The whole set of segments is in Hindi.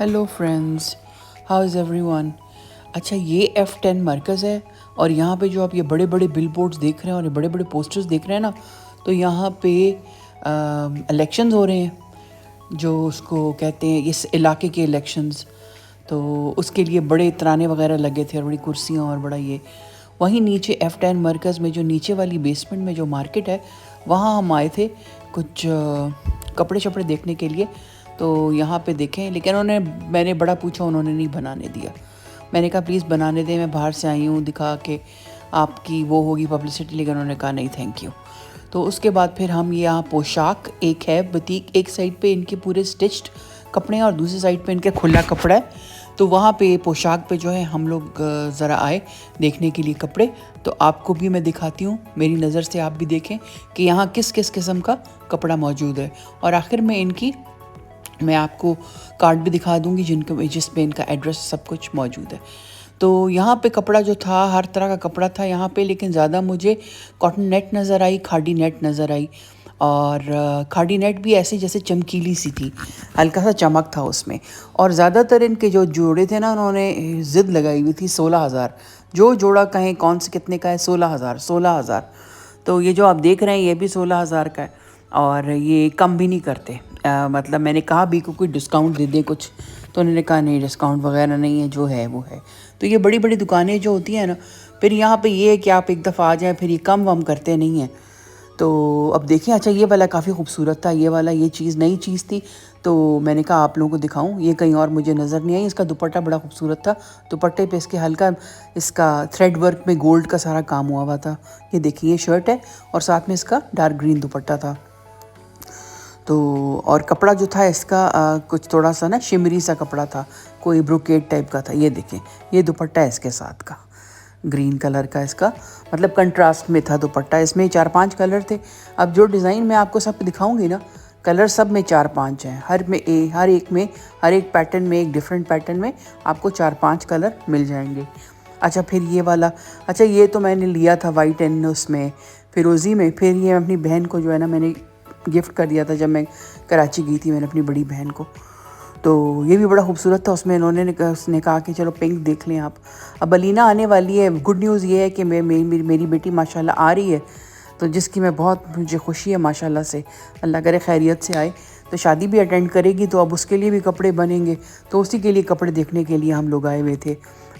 Hello friends, how is everyone. अच्छा, ये F10 मरकज़ है और यहाँ पे जो आप ये बड़े बड़े बिल बोर्ड्स देख रहे हैं और ये बड़े बड़े पोस्टर्स देख रहे हैं ना, तो यहाँ पे इलेक्शंस हो रहे हैं जो उसको कहते हैं, इस इलाके के इलेक्शंस। तो उसके लिए बड़े तराने वगैरह लगे थे और बड़ी कुर्सियाँ और बड़ा ये। वहीं नीचे F10 मरकज़ में जो नीचे वाली बेसमेंट में जो मार्केट है, वहाँ हम आए थे कुछ कपड़े शपड़े देखने के लिए। तो यहाँ पे देखें, लेकिन मैंने बड़ा पूछा, उन्होंने नहीं बनाने दिया। मैंने कहा प्लीज़ बनाने दें, मैं बाहर से आई हूँ, दिखा के आपकी वो होगी पब्लिसिटी, लेकिन उन्होंने कहा नहीं थैंक यू। तो उसके बाद फिर हम यहाँ पोशाक एक है बुटीक, एक साइड पे इनके पूरे स्टिच्ड कपड़े हैं और दूसरी साइड पे इनके खुला कपड़ा है। तो वहाँ पे पोशाक पे जो है हम लोग ज़रा आए देखने के लिए कपड़े। तो आपको भी मैं दिखाती हूँ, मेरी नज़र से आप भी देखें कि यहाँ किस किस किस्म का कपड़ा मौजूद है। और आखिर में मैं आपको कार्ड भी दिखा दूंगी जिसमें इनका एड्रेस सब कुछ मौजूद है। तो यहाँ पे कपड़ा जो था, हर तरह का कपड़ा था यहाँ पे, लेकिन ज़्यादा मुझे कॉटन नेट नज़र आई, खाड़ी नेट नज़र आई। और खाड़ी नेट भी ऐसी जैसे चमकीली सी थी, हल्का सा चमक था उसमें। और ज़्यादातर इनके जो जोड़े थे ना, उन्होंने ज़िद लगाई हुई थी 16,000। जो जोड़ा कहें कौन से कितने का है, 16,000 16,000। तो ये जो आप देख रहे हैं ये भी 16,000 का है और ये कम भी नहीं करते। मतलब मैंने कहा भी कोई डिस्काउंट दे दें कुछ, तो उन्होंने कहा नहीं, डिस्काउंट वगैरह नहीं है, जो है वो है। तो ये बड़ी बड़ी दुकानें जो होती हैं ना, फिर यहाँ पे ये है कि आप एक दफ़ा आ जाएं, फिर ये कम वम करते नहीं हैं। तो अब देखिए, अच्छा ये वाला काफ़ी खूबसूरत था, ये चीज़ नई चीज़ थी, तो मैंने कहा आप लोगों को दिखाऊं। ये कहीं और मुझे नज़र नहीं आई। इसका दुपट्टा बड़ा खूबसूरत था, दुपट्टे पे इसके हल्का इसका थ्रेड वर्क में गोल्ड का सारा काम हुआ था। ये देखिए, ये शर्ट है और साथ में इसका डार्क ग्रीन दुपट्टा था। तो और कपड़ा जो था इसका कुछ थोड़ा सा ना शिमरी सा कपड़ा था, कोई ब्रोकेट टाइप का था। ये देखें, ये दुपट्टा है इसके साथ का, ग्रीन कलर का इसका, मतलब कंट्रास्ट में था दुपट्टा। इसमें 4-5 कलर थे। अब जो डिज़ाइन मैं आपको सब दिखाऊंगी ना, कलर सब में 4-5 हैं। हर एक पैटर्न में, एक डिफरेंट पैटर्न में आपको 4-5 कलर मिल जाएंगे। अच्छा, फिर ये वाला, अच्छा ये तो मैंने लिया था वाइट एंड उसमें फिरोज़ी में। फिर ये अपनी बहन को जो है ना, मैंने गिफ्ट कर दिया था जब मैं कराची गई थी, मैंने अपनी बड़ी बहन को। तो ये भी बड़ा खूबसूरत था। उसने कहा कि चलो पिंक देख लें आप। अब अलीना आने वाली है। गुड न्यूज़ ये है कि मेरी बेटी माशाल्लाह आ रही है, तो जिसकी मुझे खुशी है माशाल्लाह से। अल्लाह करे खैरियत से आए। तो शादी भी अटेंड करेगी, तो अब उसके लिए भी कपड़े बनेंगे। तो उसी के लिए कपड़े देखने के लिए हम लोग आए हुए थे,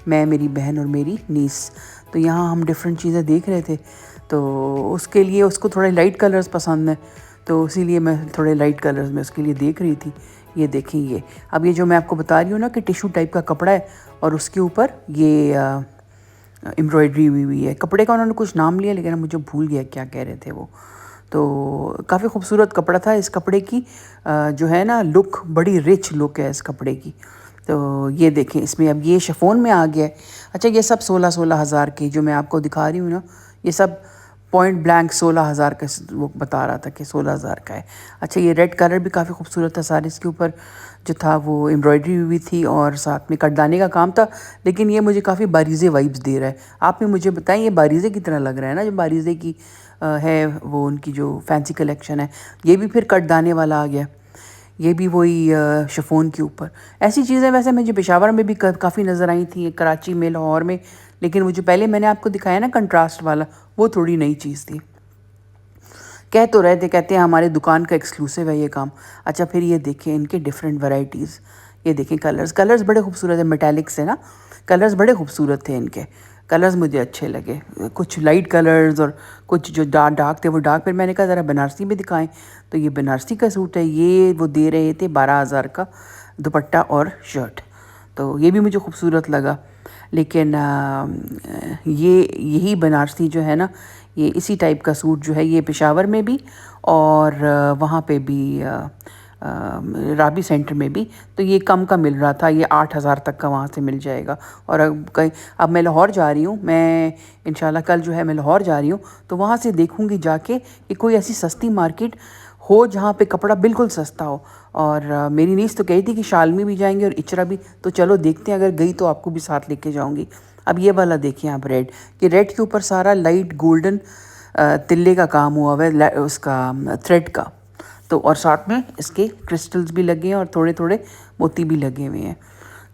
मैं, मेरी बहन और मेरी नीस। तो यहाँ हम डिफरेंट चीज़ें देख रहे थे। तो उसके लिए उसको थोड़े लाइट कलर्स पसंद हैं, तो इसीलिए मैं थोड़े लाइट कलर्स में उसके लिए देख रही थी। ये देखें, ये अब ये जो मैं आपको बता रही हूँ ना कि टिश्यू टाइप का कपड़ा है और उसके ऊपर ये एम्ब्रॉयडरी हुई है। कपड़े का उन्होंने कुछ नाम लिया, लेकिन मुझे भूल गया क्या कह रहे थे वो। तो काफ़ी खूबसूरत कपड़ा था। इस कपड़े की जो है ना लुक, बड़ी रिच लुक है इस कपड़े की। तो ये देखें, इसमें अब ये शिफॉन में आ गया है। अच्छा, ये सब 16-16 हज़ार की जो मैं आपको दिखा रही हूँ ना, ये सब पॉइंट ब्लैंक 16,000 का वो बता रहा था कि 16,000 का है। अच्छा, ये रेड कलर भी काफ़ी खूबसूरत था। सारे इसके ऊपर जो था वो एम्ब्रॉयडरी हुई थी और साथ में कटदाने का काम था, लेकिन ये मुझे काफ़ी बारीज़े वाइब्स दे रहा है। आप भी मुझे बताएं, ये बारीज़े की तरह लग रहा है ना, जो बारीज़े की है वो उनकी जो फैंसी कलेक्शन है। ये भी फिर कटदाने वाला आ गया, ये भी वही शिफॉन के ऊपर। ऐसी चीज़ें वैसे मुझे पेशावर में भी काफ़ी नज़र आई थी, कराची में, लाहौर में, लेकिन वो जो पहले मैंने आपको दिखाया ना कंट्रास्ट वाला, वो थोड़ी नई चीज़ थी। कह तो रहे थे, कहते हैं हमारे दुकान का एक्सक्लूसिव है ये काम। अच्छा, फिर ये देखिए इनके डिफरेंट वैरायटीज़। ये देखें, कलर्स बड़े खूबसूरत है, मेटालिक से ना, कलर्स बड़े खूबसूरत थे इनके। कलर्स मुझे अच्छे लगे, कुछ लाइट कलर्स और कुछ जो डार्क थे वो डार्क। फिर मैंने कहा ज़रा बनारसी भी दिखाएं, तो ये बनारसी का सूट है। ये वो दे रहे थे 12,000 का दुपट्टा और शर्ट। तो ये भी मुझे खूबसूरत लगा। लेकिन यही बनारसी जो है ना, ये इसी टाइप का सूट जो है, ये पेशावर में भी और वहाँ पे भी राबी सेंटर में भी, तो ये कम का मिल रहा था। ये 8,000 तक का वहाँ से मिल जाएगा। और अब मैं लाहौर जा रही हूँ, मैं इंशाल्लाह कल जो है मैं लाहौर जा रही हूँ, तो वहाँ से देखूँगी जाके कि कोई ऐसी सस्ती मार्केट हो जहाँ पे कपड़ा बिल्कुल सस्ता हो। और मेरी नीस तो कही थी कि शालमी भी जाएंगे और इचरा भी, तो चलो देखते हैं, अगर गई तो आपको भी साथ लेके जाऊँगी। अब ये वाला देखिए आप, रेड, कि रेड के ऊपर सारा लाइट गोल्डन तिल्ले का काम हुआ है उसका थ्रेड का। तो और साथ में इसके क्रिस्टल्स भी लगे हैं और थोड़े थोड़े मोती भी लगे हुए हैं।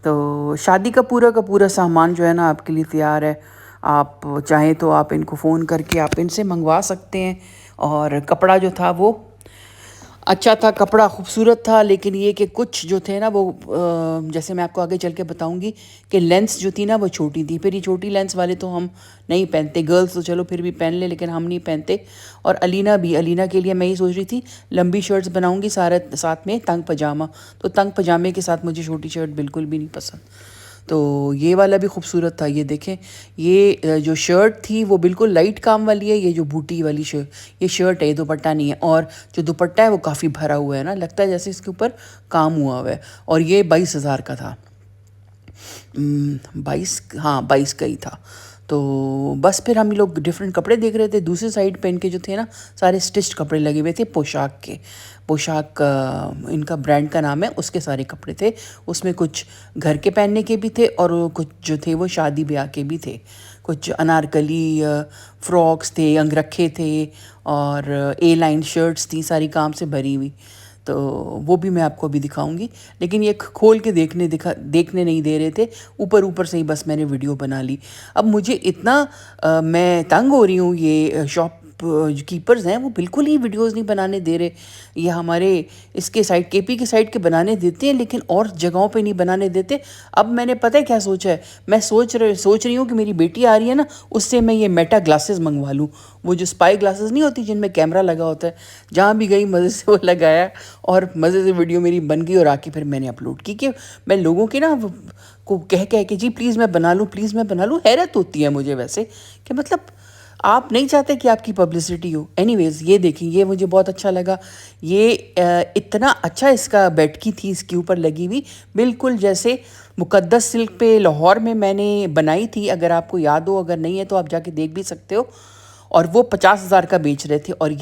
तो शादी का पूरा सामान जो है ना आपके लिए तैयार है। आप चाहें तो आप इनको फ़ोन करके आप इनसे मंगवा सकते हैं। और कपड़ा जो था वो अच्छा था, कपड़ा खूबसूरत था, लेकिन ये कि कुछ जो थे ना वो जैसे मैं आपको आगे चल के बताऊंगी कि लेंस जो थी ना वो छोटी थी। फिर ये छोटी लेंस वाले तो हम नहीं पहनते, गर्ल्स तो चलो फिर भी पहन ले, लेकिन हम नहीं पहनते। और अलीना के लिए मैं ये सोच रही थी लंबी शर्ट्स बनाऊंगी सारे साथ में तंग पजामा, तो तंग पजामे के साथ मुझे छोटी शर्ट बिल्कुल भी नहीं पसंद। तो ये वाला भी खूबसूरत था। ये देखें, ये जो शर्ट थी वो बिल्कुल लाइट काम वाली है। ये जो बूटी वाली ये शर्ट है, ये दुपट्टा नहीं है। और जो दुपट्टा है वो काफ़ी भरा हुआ है ना, लगता है जैसे इसके ऊपर काम हुआ हुआ है। और ये 22,000 का था। 22, हाँ 22 का ही था। तो बस फिर हम लोग डिफरेंट कपड़े देख रहे थे। दूसरी साइड पे इनके जो थे ना सारे स्टिच्ड कपड़े लगे हुए थे पोशाक के। पोशाक इनका ब्रांड का नाम है, उसके सारे कपड़े थे। उसमें कुछ घर के पहनने के भी थे और कुछ जो थे वो शादी ब्याह के भी थे। कुछ अनारकली फ्रॉक्स थे, अंगरखे थे और ए लाइन शर्ट्स थी, सारी काम से भरी हुई। तो वो भी मैं आपको अभी दिखाऊंगी, लेकिन ये खोल के देखने नहीं दे रहे थे। ऊपर ऊपर से ही बस मैंने वीडियो बना ली। अब मुझे इतना मैं तंग हो रही हूँ, ये शॉप कीपर्स हैं वो बिल्कुल ही वीडियोस नहीं बनाने दे रहे। ये हमारे इसके साइड केपी के साइड के बनाने देते हैं, लेकिन और जगहों पे नहीं बनाने देते। अब मैंने पता है क्या सोचा है, मैं सोच रही हूँ कि मेरी बेटी आ रही है ना, उससे मैं ये मेटा ग्लासेस मंगवा लूँ। वो जो स्पाई ग्लासेस नहीं होती जिनमें कैमरा लगा होता है, जहाँ भी गई मज़े से वो लगाया और मज़े से वीडियो मेरी बन गई और आके फिर मैंने अपलोड की। कि मैं लोगों के ना को कह के जी प्लीज़ मैं बना लूँ, प्लीज़ मैं बना लूँ। हैरत होती है मुझे वैसे कि मतलब आप नहीं चाहते कि आपकी पब्लिसिटी हो। एनीवेज़ ये देखें, ये मुझे बहुत अच्छा लगा। ये इतना अच्छा इसका बैठकी थी इसके ऊपर लगी हुई, बिल्कुल जैसे मुकद्दस सिल्क पे लाहौर में मैंने बनाई थी। अगर आपको याद हो, अगर नहीं है तो आप जाके देख भी सकते हो। और वो 50,000 का बेच रहे थे और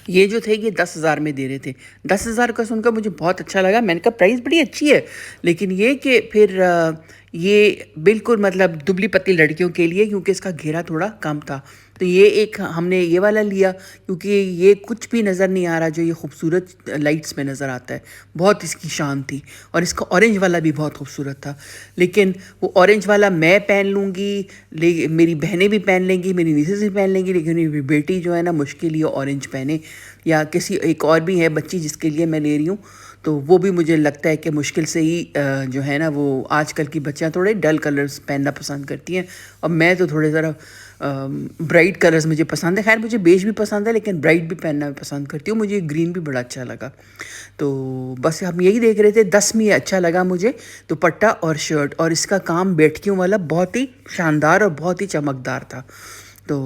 ये जो थे ये 10,000 में दे रहे थे। 10,000 का सुनकर मुझे बहुत अच्छा लगा। मैंने कहा प्राइस बड़ी अच्छी है, लेकिन ये कि फिर ये बिल्कुल मतलब दुबली पतली लड़कियों के लिए, क्योंकि इसका घेरा थोड़ा कम था। तो ये एक हमने ये वाला लिया, क्योंकि ये कुछ भी नज़र नहीं आ रहा जो ये खूबसूरत लाइट्स में नज़र आता है। बहुत इसकी शान थी। और इसका ऑरेंज वाला भी बहुत खूबसूरत था, लेकिन वो ऑरेंज वाला मैं पहन लूँगी, मेरी बहनें भी पहन लेंगी, मेरी नीसेस भी पहन लेंगी, लेकिन मेरी बेटी जो है ना मुश्किल ये ऑरेंज पहने। या किसी एक और भी है बच्ची जिसके लिए मैं ले रही हूँ, तो वो भी मुझे लगता है कि मुश्किल से ही जो है ना, वो आजकल की बच्चियाँ थोड़े डल कलर्स पहनना पसंद करती हैं। और मैं तो थोड़े ज़रा ब्राइट कलर्स मुझे पसंद है। खैर मुझे बेज भी पसंद है, लेकिन ब्राइट भी पहनना मैं पसंद करती हूँ। मुझे ग्रीन भी बड़ा अच्छा लगा। तो बस हम यही देख रहे थे। 10 में अच्छा लगा मुझे दुपट्टा और शर्ट, और इसका काम बैठकियों वाला बहुत ही शानदार और बहुत ही चमकदार था। तो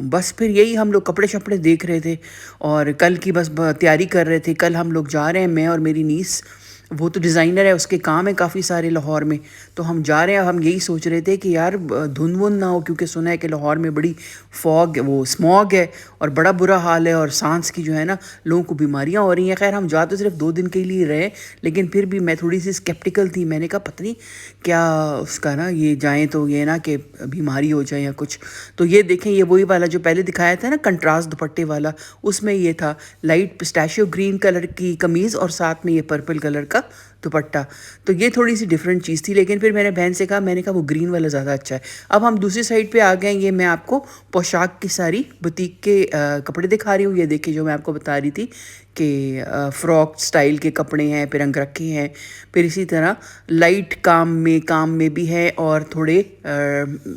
बस फिर यही हम लोग कपड़े शपड़े देख रहे थे और कल की बस तैयारी कर रहे थे। कल हम लोग जा रहे हैं, मैं और मेरी नीस। वो तो डिज़ाइनर है, उसके काम है काफ़ी सारे लाहौर में। तो हम जा रहे हैं। हम यही सोच रहे थे कि यार धुंध वुंध ना हो, क्योंकि सुना है कि लाहौर में बड़ी स्मॉग है और बड़ा बुरा हाल है, और सांस की जो है ना लोगों को बीमारियां हो रही हैं। खैर हम जा तो सिर्फ 2 दिन के लिए रहे, लेकिन फिर भी मैं थोड़ी सी स्केप्टिकल थी। मैंने कहा पता नहीं क्या उसका ना ये जाएँ तो ये ना कि बीमारी हो जाए या कुछ। तो ये देखें, ये वही वाला जो पहले दिखाया था ना कंट्रास्ट दुपट्टे वाला, उसमें ये था लाइट पिस्ताशियो ग्रीन कलर की कमीज़ और साथ में ये पर्पल कलर का दुपट्टा। तो ये थोड़ी सी डिफरेंट चीज़ थी, लेकिन फिर मैंने बहन से कहा, मैंने कहा वो ग्रीन वाला ज़्यादा अच्छा है। अब हम दूसरी साइड पे आ गए। ये मैं आपको पोशाक की सारी बुटीक के कपड़े दिखा रही हूँ। ये देखिए जो मैं आपको बता रही थी कि फ्रॉक स्टाइल के कपड़े हैं, फिर रंग रखे हैं, फिर इसी तरह लाइट काम में भी है और थोड़े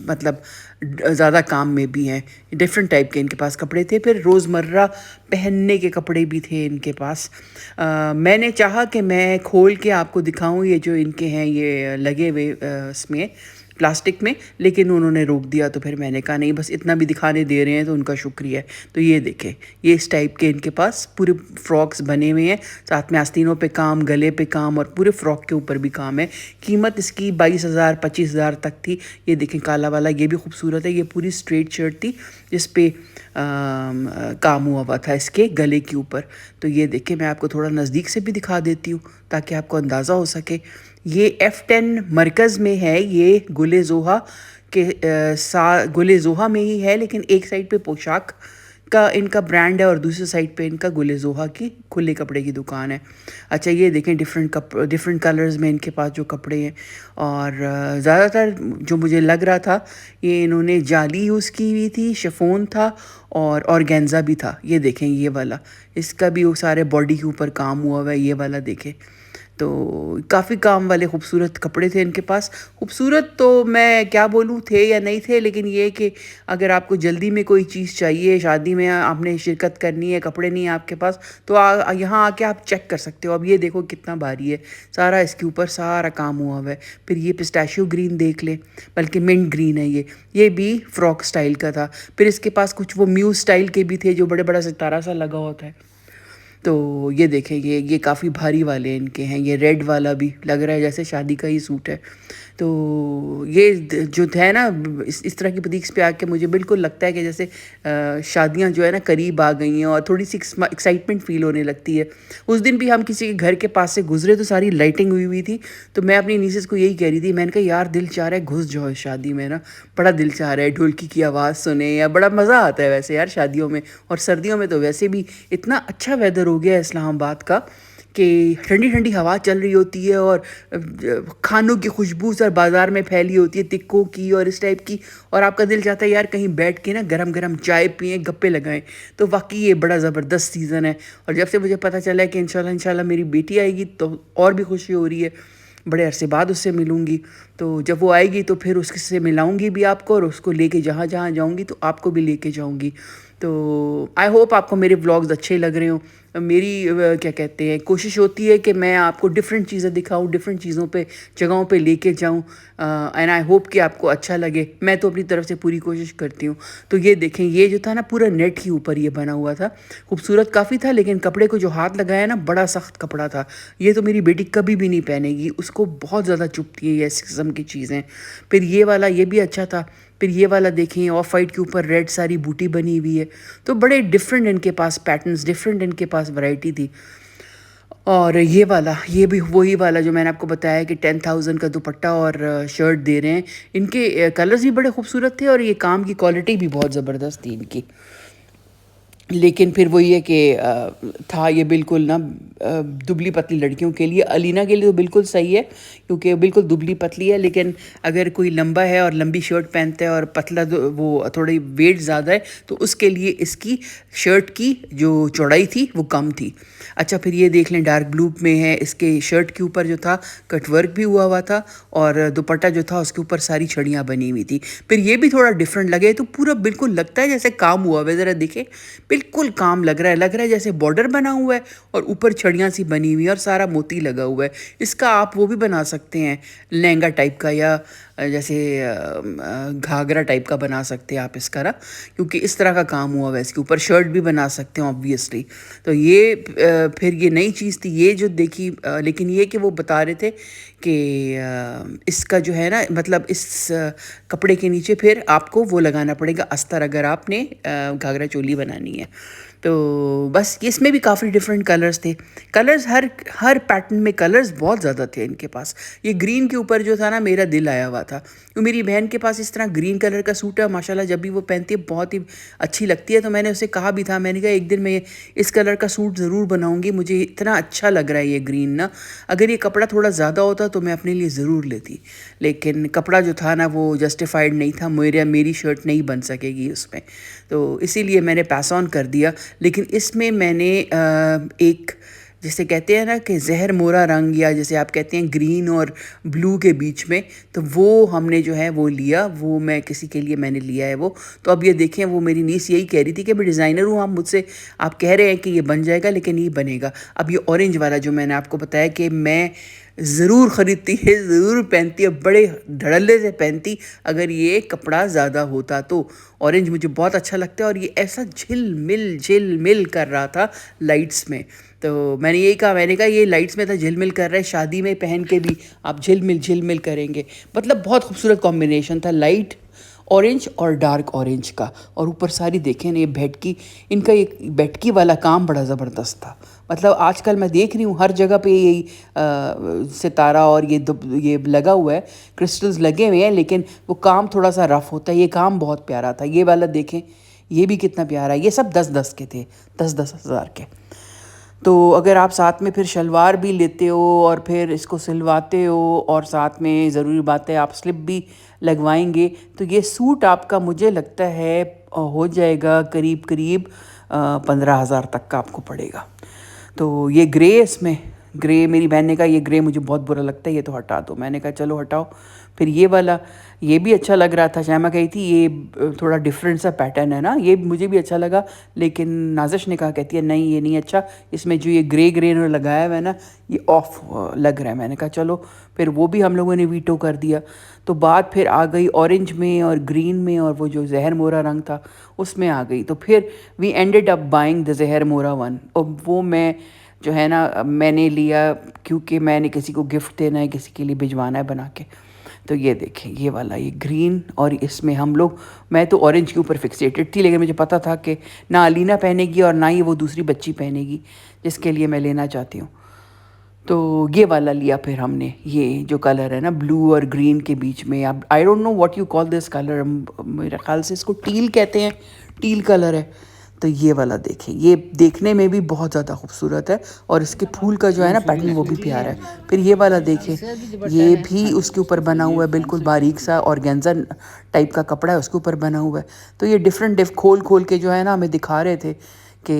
मतलब ज़्यादा काम में भी हैं। डिफरेंट टाइप के इनके पास कपड़े थे। फिर रोज़मर्रा पहनने के कपड़े भी थे इनके पास। मैंने चाहा कि मैं खोल के आपको दिखाऊं ये जो इनके हैं ये लगे हुए इसमें प्लास्टिक में, लेकिन उन्होंने रोक दिया। तो फिर मैंने कहा नहीं, बस इतना भी दिखाने दे रहे हैं तो उनका शुक्रिया है। तो ये देखें, ये इस टाइप के इनके पास पूरे फ्रॉक्स बने हुए हैं, साथ में आस्तीनों पे काम, गले पे काम और पूरे फ्रॉक के ऊपर भी काम है। कीमत इसकी 22,000 25,000 तक थी। ये देखें काला वाला, ये भी खूबसूरत है। ये पूरी स्ट्रेट शर्ट थी जिस पे काम हुआ था इसके गले के ऊपर। तो ये देखें, मैं आपको थोड़ा नज़दीक से भी दिखा देती हूँ ताकि आपको अंदाज़ा हो सके। ये F10 मरकज़ में है। ये गुले जोहा में ही है, लेकिन एक साइड पे पोशाक का इनका ब्रांड है और दूसरी साइड पे इनका गुल-ए-ज़ोहा की खुले कपड़े की दुकान है। अच्छा ये देखें डिफरेंट कलर्स में इनके पास जो कपड़े हैं और ज़्यादातर जो मुझे लग रहा था ये इन्होंने जाली यूज़ की हुई थी, शिफॉन था और ऑर्गेन्जा भी था। ये देखें ये वाला, इसका भी वो सारे बॉडी के ऊपर काम हुआ हुआ है, ये वाला देखें। तो काफ़ी काम वाले खूबसूरत कपड़े थे इनके पास। खूबसूरत तो मैं क्या बोलूँ थे या नहीं थे, लेकिन ये कि अगर आपको जल्दी में कोई चीज़ चाहिए, शादी में आपने शिरकत करनी है, कपड़े नहीं है आपके पास, तो यहाँ आके आप चेक कर सकते हो। अब ये देखो कितना भारी है, सारा इसके ऊपर सारा काम हुआ हुआ है। फिर ये पिस्ताशियो ग्रीन देख लें, बल्कि मिंट ग्रीन है ये भी फ्रॉक स्टाइल का था। फिर इसके पास कुछ वो म्यूज़ स्टाइल के भी थे जो बड़े बड़ा सितारा सा लगा होता है। तो ये देखें ये काफ़ी भारी वाले इनके हैं। ये रेड वाला भी लग रहा है जैसे शादी का ही सूट है। तो ये जो है ना, इस तरह की बुटीक्स पे आके मुझे बिल्कुल लगता है कि जैसे शादियां जो है ना करीब आ गई हैं और थोड़ी सी एक्साइटमेंट फील होने लगती है। उस दिन भी हम किसी के घर के पास से गुजरे तो सारी लाइटिंग हुई हुई थी, तो मैं अपनी नीसेस को यही कह रही थी, मैंने कहा यार दिल चाह रहा है घुस जाओ इस शादी में ना, बड़ा दिल चाह रहा है ढोलकी की आवाज़ सुने, या बड़ा मज़ा आता है वैसे यार शादियों में। और सर्दियों में तो वैसे भी इतना अच्छा वेदर हो गया है इस्लामाबाद का कि ठंडी ठंडी हवा चल रही होती है और खानों की खुशबू सर बाज़ार में फैली होती है, तिक्कों की और इस टाइप की, और आपका दिल चाहता है यार कहीं बैठ के ना गरम गरम चाय पिएं, गप्पे लगाएं। तो वाकई ये बड़ा ज़बरदस्त सीज़न है। और जब से मुझे पता चला है कि इंशाल्लाह मेरी बेटी आएगी तो और भी खुशी हो रही है। बड़े अरसे बाद उससे मिलूँगी, तो जब वो आएगी तो फिर उससे मिलाऊंगी भी आपको, और उसको लेके जहाँ जहाँ जाऊँगी तो आपको भी लेके जाऊँगी। तो आई होप आपको मेरे व्लॉग्स अच्छे लग रहे हों। मेरी क्या कहते हैं कोशिश होती है कि मैं आपको डिफरेंट चीज़ें दिखाऊं, डिफरेंट चीज़ों पे जगहों पे लेके जाऊं, एंड आई होप कि आपको अच्छा लगे। मैं तो अपनी तरफ से पूरी कोशिश करती हूं। तो ये देखें ये जो था ना पूरा नेट के ऊपर ये बना हुआ था, खूबसूरत काफ़ी था, लेकिन कपड़े को जो हाथ लगाया ना बड़ा सख्त कपड़ा था। ये तो मेरी बेटी कभी भी नहीं पहनेगी, उसको बहुत ज़्यादा चुभती है ये इस किस्म की चीज़ें। फिर ये वाला ये भी अच्छा था। फिर ये वाला देखें ऑफ वाइट के ऊपर रेड सारी बूटी बनी हुई है। तो बड़े डिफरेंट इनके पास पैटर्न्स, डिफरेंट इनके पास वैरायटी थी। और ये वाला ये भी वही वाला जो मैंने आपको बताया कि 10,000 का दुपट्टा और शर्ट दे रहे हैं। इनके कलर्स भी बड़े खूबसूरत थे और ये काम की क्वालिटी भी बहुत ज़बरदस्त थी इनकी। लेकिन फिर वही है कि था ये बिल्कुल ना दुबली पतली लड़कियों के लिए। अलीना के लिए तो बिल्कुल सही है क्योंकि बिल्कुल दुबली पतली है, लेकिन अगर कोई लंबा है और लंबी शर्ट पहनता है और पतला वो थोड़ी वेट ज़्यादा है तो उसके लिए इसकी शर्ट की जो चौड़ाई थी वो कम थी। अच्छा फिर ये देख लें डार्क ब्लू में है, इसके शर्ट के ऊपर जो था कटवर्क भी हुआ था और दुपट्टा जो था उसके ऊपर सारी छड़ियाँ बनी हुई थी। फिर ये भी थोड़ा डिफरेंट लगे, तो पूरा बिल्कुल लगता है जैसे काम हुआ है। ज़रा देखें बिल्कुल काम लग रहा है जैसे बॉर्डर बना हुआ है और ऊपर छड़ियाँ सी बनी हुई है और सारा मोती लगा हुआ है। इसका आप वो भी बना सकते हैं लहंगा टाइप का, या जैसे घाघरा टाइप का बना सकते हैं आप इसका ना, क्योंकि इस तरह का काम हुआ है। इसके ऊपर शर्ट भी बना सकते हैं ऑब्वियसली। तो ये फिर ये नई चीज़ थी ये जो देखी, लेकिन ये कि वो बता रहे थे कि इसका जो है ना मतलब इस कपड़े के नीचे फिर आपको वो लगाना पड़ेगा अस्तर, अगर आपने घाघरा चोली बनानी है। तो बस इसमें भी काफ़ी डिफरेंट कलर्स थे। कलर्स हर पैटर्न में कलर्स बहुत ज़्यादा थे इनके पास। ये ग्रीन के ऊपर जो था ना मेरा दिल आया हुआ था। तो मेरी बहन के पास इस तरह ग्रीन कलर का सूट है, माशाल्लाह जब भी वो पहनती है बहुत ही अच्छी लगती है। तो मैंने उसे कहा भी था, मैंने कहा एक दिन मैं इस कलर का सूट ज़रूर बनाऊंगी, मुझे इतना अच्छा लग रहा है ये ग्रीन ना। अगर ये कपड़ा थोड़ा ज़्यादा होता तो मैं अपने लिए ज़रूर लेती, लेकिन कपड़ा जो था ना वो जस्टिफाइड नहीं था, मेरी शर्ट नहीं बन सकेगी उसमें, तो इसीलिए मैंने पास ऑन कर दिया। लेकिन इसमें मैंने एक जैसे कहते हैं ना कि जहर मोरा रंग, या जैसे आप कहते हैं ग्रीन और ब्लू के बीच में, तो वो हमने जो है वो लिया, वो मैं किसी के लिए मैंने लिया है वो। तो अब ये देखें वो मेरी नीस यही कह रही थी कि मैं डिज़ाइनर हूँ, आप मुझसे आप कह रहे हैं कि ये बन जाएगा, लेकिन ये बनेगा। अब ये ऑरेंज वाला जो मैंने आपको बताया कि मैं ज़रूर ख़रीदती है, ज़रूर पहनती है, बड़े धड़ल्ले से पहनती अगर ये कपड़ा ज़्यादा होता तो। ऑरेंज मुझे बहुत अच्छा लगता है और ये ऐसा झिलमिल कर रहा था लाइट्स में। तो मैंने यही कहा, मैंने कहा ये लाइट्स में था झिलमिल कर रहा है, शादी में पहन के भी आप झिलमिल करेंगे। मतलब बहुत खूबसूरत कॉम्बिनेशन था लाइट ऑरेंज और डार्क ऑरेंज का। और ऊपर सारी देखें ना ये भेटकी, इनका ये भेटकी वाला काम बड़ा ज़बरदस्त था। मतलब आजकल मैं देख रही हूँ हर जगह पे यही सितारा और ये लगा हुआ है, क्रिस्टल्स लगे हुए हैं, लेकिन वो काम थोड़ा सा रफ़ होता है। ये काम बहुत प्यारा था। ये वाला देखें, ये भी कितना प्यारा है, ये सब 10-10 के थे, 10-10 हज़ार के। तो अगर आप साथ में फिर शलवार भी लेते हो और फिर इसको सिलवाते हो और साथ में ज़रूरी बात है आप स्लिप भी लगवाएंगे, तो ये सूट आपका मुझे लगता है हो जाएगा करीब करीब 15,000 तक का आपको पड़ेगा। तो ये ग्रे, इसमें ग्रे मेरी बहन ने कहा ये ग्रे मुझे बहुत बुरा लगता है, ये तो हटा दो। मैंने कहा चलो हटाओ। फिर ये वाला, ये भी अच्छा लग रहा था। शैमा कही थी ये थोड़ा डिफरेंट सा पैटर्न है ना, ये मुझे भी अच्छा लगा, लेकिन नाज़िश ने कहा, कहती है नहीं ये नहीं अच्छा, इसमें जो ये ग्रे ग्रे ने लगाया हुआ है ना ये ऑफ लग रहा है। मैंने कहा चलो, फिर वो भी हम लोगों ने वीटो कर दिया। तो बात फिर आ गई ऑरेंज में और ग्रीन में, और वो जो जहर मोरा रंग था उसमें आ गई। तो फिर we ended up buying the जहर मोरा वन, और वो मैं जो है ना मैंने लिया क्योंकि मैंने किसी को गिफ्ट देना है, किसी के लिए भिजवाना है बना के। तो ये देखें ये वाला, ये ग्रीन, और इसमें हम लोग, मैं तो ऑरेंज के ऊपर फिक्सेटेड थी, लेकिन मुझे पता था कि ना अलीना पहनेगी और ना ही वो दूसरी बच्ची पहनेगी जिसके लिए मैं लेना चाहती हूँ। तो ये वाला लिया फिर हमने, ये जो कलर है ना ब्लू और ग्रीन के बीच में। अब I don't know what you call this colour, मेरे ख्याल से इसको टील कहते हैं, टील कलर है। तो ये वाला देखें, ये देखने में भी बहुत ज़्यादा खूबसूरत है और इसके फूल का जो है ना पैटर्न वो भी प्यारा है। फिर ये वाला देखें, ये भी उसके ऊपर बना हुआ है, बिल्कुल बारीक सा ऑर्गेन्जा टाइप का कपड़ा है, उसके ऊपर बना हुआ है। तो ये डिफरेंट खोल खोल के जो है ना हमें दिखा रहे थे कि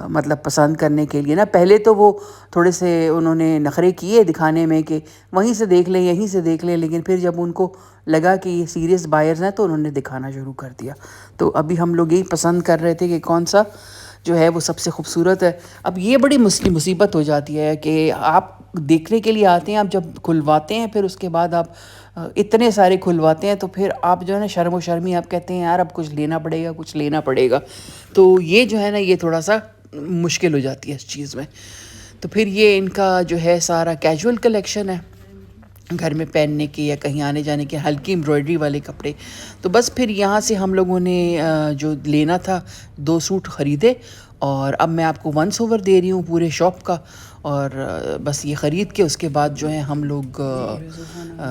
मतलब पसंद करने के लिए ना। पहले तो वो थोड़े से उन्होंने नखरे किए दिखाने में कि वहीं से देख लें यहीं से देख लें, लेकिन फिर जब उनको लगा कि ये सीरियस बायर्स हैं तो उन्होंने दिखाना शुरू कर दिया। तो अभी हम लोग यही पसंद कर रहे थे कि कौन सा जो है वो सबसे खूबसूरत है। अब ये बड़ी मुसीबत हो जाती है कि आप देखने के लिए आते हैं, आप जब खुलवाते हैं फिर उसके बाद आप इतने सारे खुलवाते हैं, तो फिर आप जो है ना शर्मो शर्मी आप कहते हैं यार अब कुछ लेना पड़ेगा, कुछ लेना पड़ेगा। तो ये जो है ना ये थोड़ा सा मुश्किल हो जाती है इस चीज़ में। तो फिर ये इनका जो है सारा कैजुअल कलेक्शन है, घर में पहनने के या कहीं आने जाने के, हल्की एम्ब्रॉयडरी वाले कपड़े। तो बस फिर यहाँ से हम लोगों ने जो लेना था 2 सूट ख़रीदे, और अब मैं आपको वंस ओवर दे रही हूँ पूरे शॉप का। और बस ये ख़रीद के उसके बाद जो है हम लोग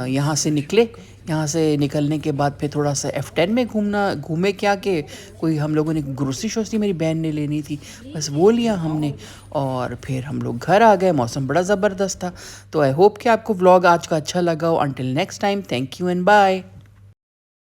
यहाँ से निकले। यहाँ से निकलने के बाद फिर थोड़ा सा F10 में घूमे क्या कि कोई हम लोगों ने ग्रोसरी शोसरी मेरी बहन ने लेनी थी, बस वो लिया हमने और फिर हम लोग घर आ गए। मौसम बड़ा ज़बरदस्त था। तो आई होप कि आपको व्लॉग आज का अच्छा लगा हो। Until next time, thank you and bye.